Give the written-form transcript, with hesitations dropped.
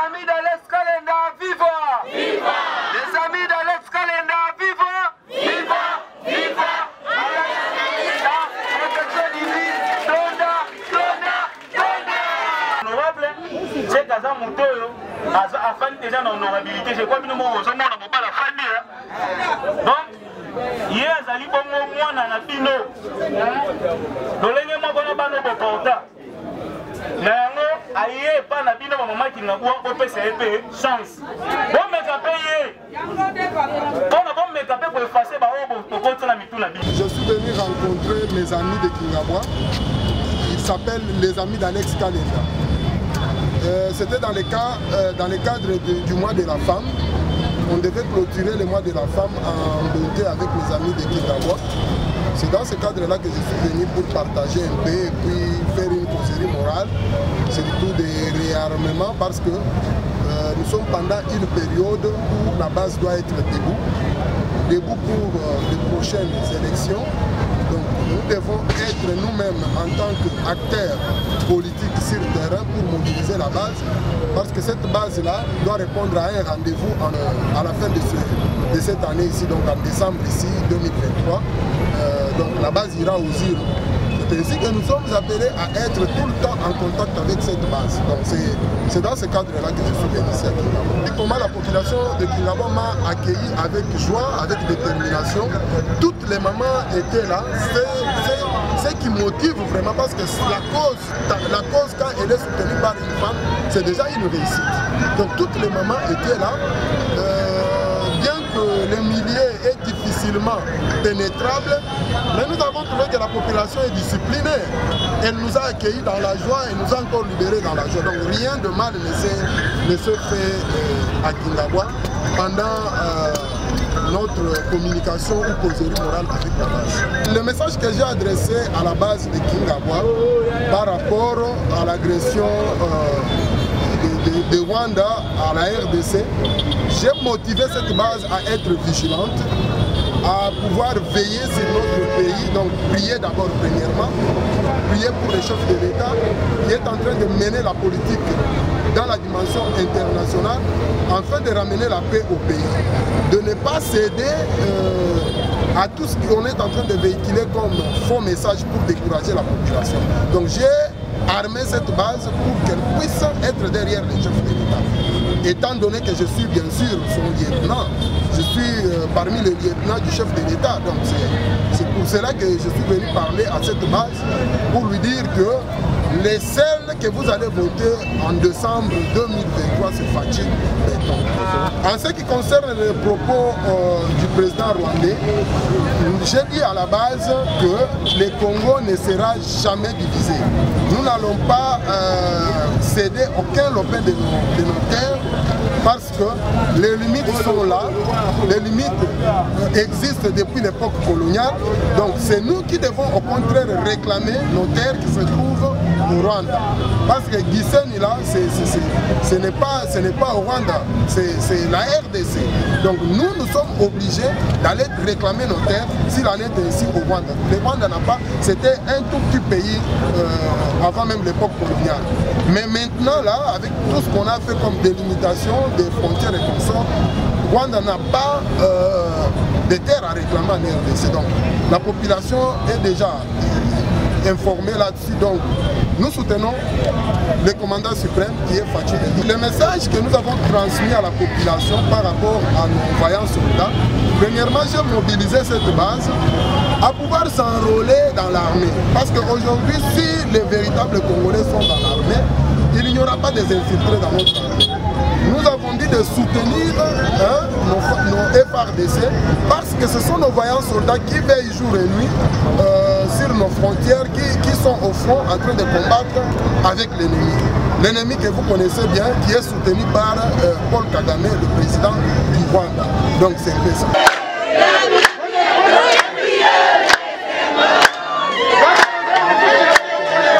amis d'Alex Kalenda, viva! Viva! Les amis d'Alex Kalenda, viva! Viva! Viva! Honorable, c'est Kaza Moutoyo, afin déjà d'honorabilité, je crois que nous avons besoin de la famille. Donc, hier, Zali Bongo, moi, na Pino. Dolenge mo bona bano boporta. Na yango aye pa na bino maman ki ngabwa ko pesa epé chance. Bon me kapeye. Bon me kapeye pour effacer ba obo to kotsa na mituna bino. Je suis venu rencontrer mes amis de Kingabwa. Ils s'appellent les amis d'Alex Kalenda. C'était dans le cadre du mois de la femme. On devait clôturer le mois de la femme en bonté avec mes amis de Kingabwa. C'est dans ce cadre-là que je suis venu pour partager un peu et puis faire une causerie morale, surtout des réarmements, parce que nous sommes pendant une période où la base doit être debout pour les prochaines élections. Donc nous devons être nous-mêmes en tant qu'acteurs politiques sur le terrain pour mobiliser la base, parce que cette base-là doit répondre à un rendez-vous à la fin de cette année ici, donc en décembre ici 2023. Donc la base ira aux urnes. C'est ainsi que nous sommes appelés à être tout le temps en contact avec cette base. Donc c'est dans ce cadre-là que je suis venu ici à Kingabwa. Et comment la population de Kingabwa m'a accueilli avec joie, avec détermination. Toutes les mamans étaient là. C'est ce qui motive vraiment, parce que la cause quand elle est soutenue par une femme, c'est déjà une réussite. Donc toutes les mamans étaient là. Bien que le milieu est difficilement pénétrable, mais nous avons trouvé que la population est disciplinée. Elle nous a accueillis dans la joie et nous a encore libérés dans la joie. Donc rien de mal ne se fait à Kingabwa pendant notre communication ou causerie morale avec la base. Le message que j'ai adressé à la base de Kingabwa par rapport à l'agression de Rwanda à la RDC, j'ai motivé cette base à être vigilante, à pouvoir veiller sur notre pays, donc prier d'abord premièrement, prier pour le chef de l'État qui est en train de mener la politique dans la dimension internationale afin de ramener la paix au pays, de ne pas céder à tout ce qu'on est en train de véhiculer comme faux message pour décourager la population. Donc j'ai armé cette base pour qu'elle puisse être derrière le chef de l'État. Étant donné que je suis bien sûr son lieutenant, je suis parmi les lieutenants du chef de l'État. Donc c'est pour cela que je suis venu parler à cette base pour lui dire que les celles que vous allez voter en décembre 2023, c'est Fatou Béton. En ce qui concerne les propos du président rwandais, j'ai dit à la base que le Congo ne sera jamais divisé. Nous n'allons pas céder aucun lopin de nos terres, parce que les limites sont là, les limites existent depuis l'époque coloniale. Donc c'est nous qui devons au contraire réclamer nos terres qui se trouvent au Rwanda. Parce que Gisenyi là, ce n'est pas au Rwanda, c'est la RDC. Donc nous sommes obligés d'aller réclamer nos terres s'il en est ainsi au Rwanda. Le Rwanda n'a pas, c'était un tout petit pays avant même l'époque coloniale. Mais maintenant là, avec tout ce qu'on a fait comme délimitation des frontières et consorts, Rwanda n'a pas de terres à réclamer en RDC. Donc la population est déjà informée là-dessus. Donc nous soutenons le commandant suprême qui est Fatou Béton. Le message que nous avons transmis à la population par rapport à nos vaillants soldats, premièrement, j'ai mobilisé cette base à pouvoir s'enrôler dans l'armée. Parce qu'aujourd'hui, si les véritables Congolais sont dans l'armée, il n'y aura pas des infiltrés dans notre armée. Nous avons dit de soutenir nos FARDC parce que ce sont nos vaillants soldats qui veillent jour et nuit sur nos frontières, qui sont au front en train de combattre avec l'ennemi. L'ennemi que vous connaissez bien, qui est soutenu par Paul Kagame, le président du Rwanda. Donc c'est ça.